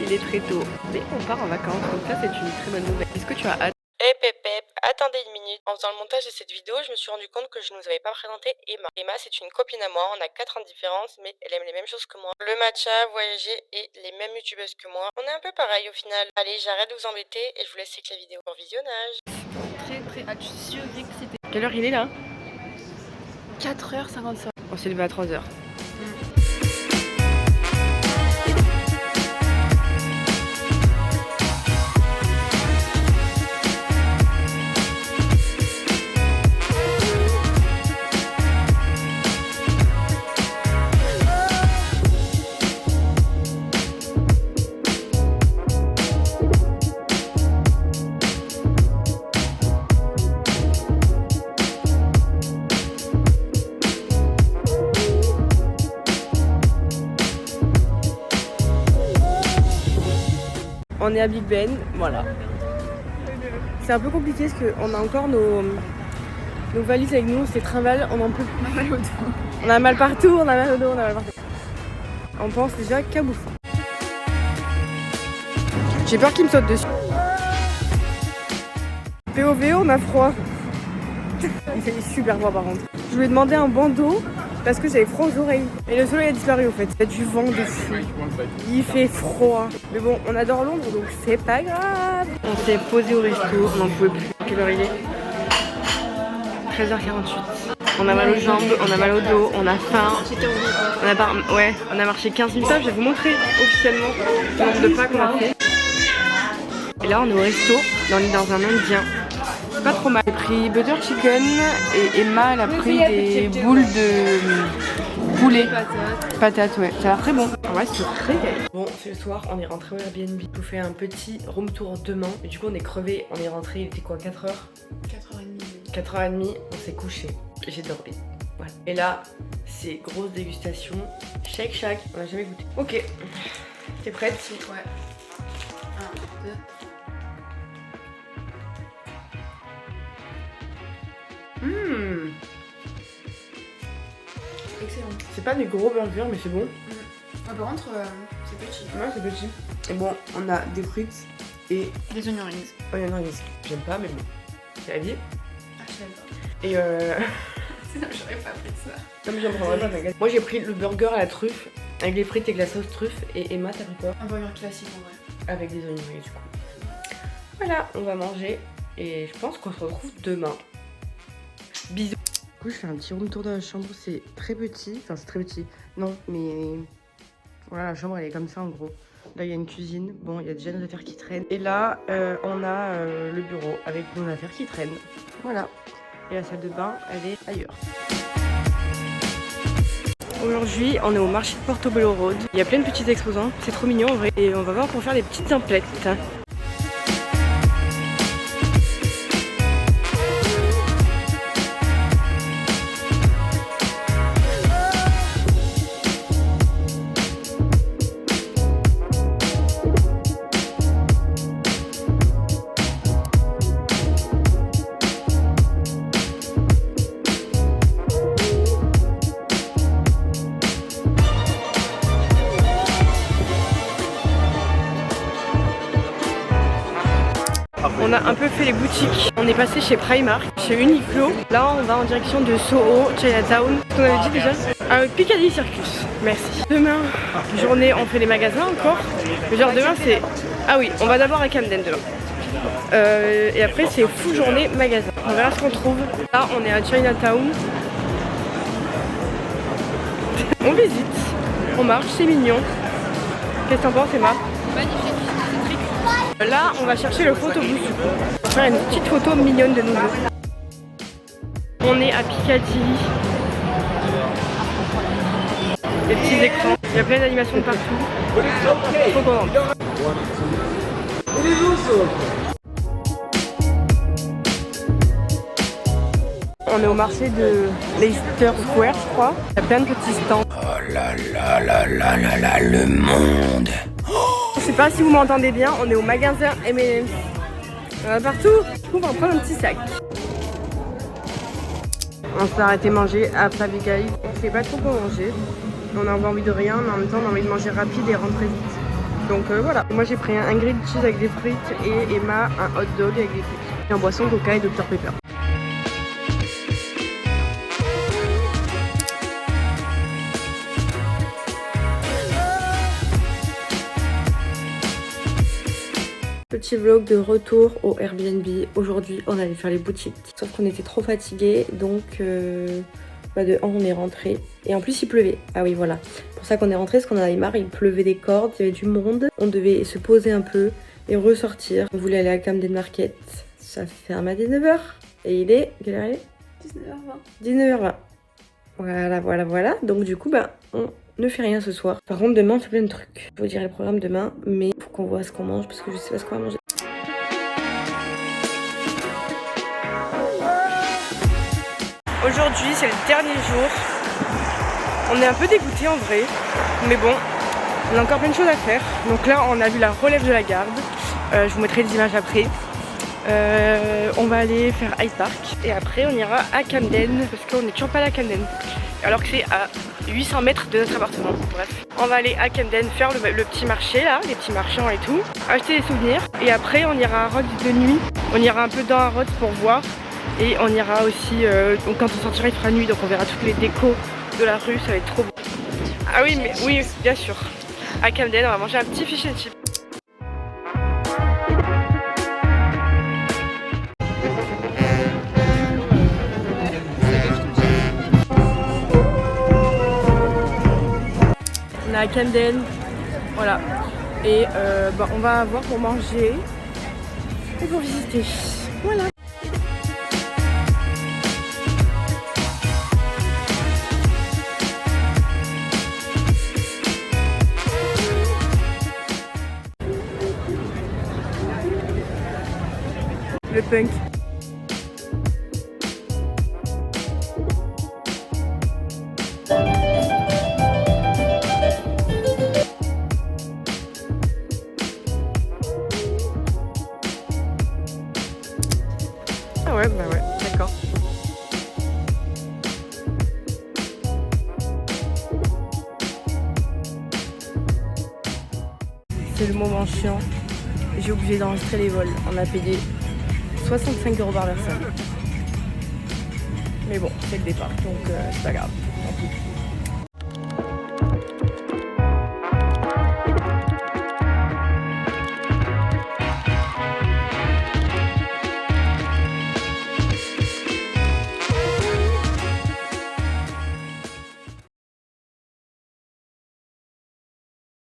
il est très tôt. Mais on part en vacances, donc ça c'est une très bonne nouvelle. Est-ce que tu as hâte? Eh pépé, attendez une minute. En faisant le montage de cette vidéo, je me suis rendu compte que je ne vous avais pas présenté Emma. Emma, c'est une copine à moi, on a 4 ans de différence, mais elle aime les mêmes choses que moi. Le matcha, voyager et les mêmes youtubeuses que moi. On est un peu pareil au final. Allez, j'arrête de vous embêter et je vous laisse avec la vidéo. Bon visionnage. Très hâte, je suis sûre que c'était... Quelle heure il est là? 4h55. On s'est levé à 3h. On est à Big Ben, voilà. C'est un peu compliqué parce qu'on a encore nos valises avec nous, c'est trimballe, on en peut plus. On a mal au dos. On a mal partout, on a mal au dos, on a mal partout. On pense déjà qu'à bouffer. J'ai peur qu'il me saute dessus. POV, on a froid. Il fait super froid par contre. Je lui ai demandé un bandeau parce que j'avais froid aux oreilles. Et le soleil a disparu en fait. Il y a du vent dessus. Il fait froid. Mais bon, on adore Londres donc c'est pas grave. On s'est posé au resto, on n'en pouvait plus. Quelle heure il est? 13h48. On a mal aux jambes, on a mal au dos, on a faim. On a marché 15 minutes. Je vais vous montrer officiellement le nombre de pas qu'on a fait. Et là on est au resto, on est dans un indien. C'est pas trop mal. J'ai pris butter chicken et Emma elle a pris des boules de poulet. Patates, ouais. Ça a l'air très bon. En vrai c'est très gai. Bon, c'est le soir, on est rentré au Airbnb. Je vous fais un petit room tour demain. Et du coup on est crevé, on est rentré, il était quoi, 4h? 4h30. 4h30, on s'est couché. J'ai dormi. Voilà. Et là, c'est grosse dégustation. Shake Shack, on n'a jamais goûté. Ok. T'es prête? Ouais. 1, 2. Excellent. C'est pas des gros burgers mais c'est bon. Ah, par contre, c'est petit. Ouais, c'est petit. Et bon, on a des frites et Des onion rings. onion rings. J'aime pas mais bon. C'est la vie. Ah, je l'aime pas. Et Sinon, j'aurais pas pris ça. non mais j'en prendrais pas, t'inquiète. Moi j'ai pris le burger à la truffe avec les frites et de la sauce truffe. Et Emma, t'as pris quoi? Un burger classique en vrai. Avec des oignons rings du coup. Voilà, on va manger. Et je pense qu'on se retrouve demain. Bisous. Du coup, je fais un petit room tour de la chambre. C'est très petit. Enfin, c'est très petit. Non, mais voilà, la chambre elle est comme ça en gros. Là, il y a une cuisine. Bon, il y a déjà nos affaires qui traînent. Et là, on a le bureau avec nos affaires qui traînent. Voilà. Et la salle de bain, elle est ailleurs. Aujourd'hui, on est au marché de Portobello Road. Il y a plein de petits exposants. C'est trop mignon en vrai. Et on va voir pour faire des petites emplettes. On a un peu fait les boutiques. On est passé chez Primark, chez Uniqlo. Là, on va en direction de Soho, Chinatown. On avait dit déjà Piccadilly Circus. Merci. Demain, journée, on fait les magasins encore. Mais genre demain, c'est... Ah oui, on va d'abord à Camden demain. Et après, c'est full journée magasin. On verra ce qu'on trouve. Là, on est à Chinatown. On visite. On marche, c'est mignon. Qu'est-ce que t'en penses, Emma? Magnifique. Là, on va chercher le photobooth. On va faire une petite photo mignonne de nous deux. On est à Piccadilly. Des petits écrans. Il y a plein d'animations de partout. Trop contente. On est au marché de Leicester Square, je crois. Il y a plein de petits stands. Oh là là là là là là, le monde. Je sais pas si vous m'entendez bien, on est au magasin M&M's. On va partout. Du coup, on va prendre un petit sac. On s'est arrêté manger à Five Guys. On sait pas trop quoi manger. On a envie de rien, mais en même temps, on a envie de manger rapide et rentrer vite. Donc voilà. Moi j'ai pris un grilled cheese avec des frites et Emma un hot dog avec des frites. Et en boisson Coca et Dr Pepper. Petit vlog de retour au Airbnb. Aujourd'hui on allait faire les boutiques. Sauf qu'on était trop fatigués donc de 1 on est rentré. Et en plus il pleuvait. Ah oui voilà. Pour ça qu'on est rentré, parce qu'on en avait marre, il pleuvait des cordes, il y avait du monde. On devait se poser un peu et ressortir. On voulait aller à Camden Market. Ça ferme à 19h. Et il est... Quelle heure il est 19h20. 19h20. Voilà. Donc du coup on ne fait rien ce soir. Par contre demain on fait plein de trucs. Je vous dirai le programme demain, mais faut qu'on voit ce qu'on mange parce que je sais pas ce qu'on va manger. Aujourd'hui c'est le dernier jour. On est un peu dégoûté en vrai, mais bon, on a encore plein de choses à faire. Donc là on a vu la relève de la garde. Je vous mettrai des images après. On va aller faire Hyde Park et après on ira à Camden parce qu'on n'est toujours pas allé à Camden. Alors que c'est à 800 mètres de notre appartement. Bref, on va aller à Camden faire le petit marché là, les petits marchands et tout, acheter des souvenirs. Et après on ira à Rhodes de nuit. On ira un peu dans Rhodes pour voir. Et on ira aussi, donc quand on sortira il fera nuit, donc on verra toutes les décos de la rue, ça va être trop beau. Ah oui, mais oui, bien sûr. À Camden, on va manger un petit fish and chip. On est à Camden, voilà. Et on va avoir pour manger et pour visiter. Voilà. Le punk. Ah ouais, bah ouais, d'accord. C'est le moment chiant. J'ai oublié d'enregistrer les vols. On a payé 65 € par personne. Mais bon, c'est le départ, donc c'est pas grave. Tant pis.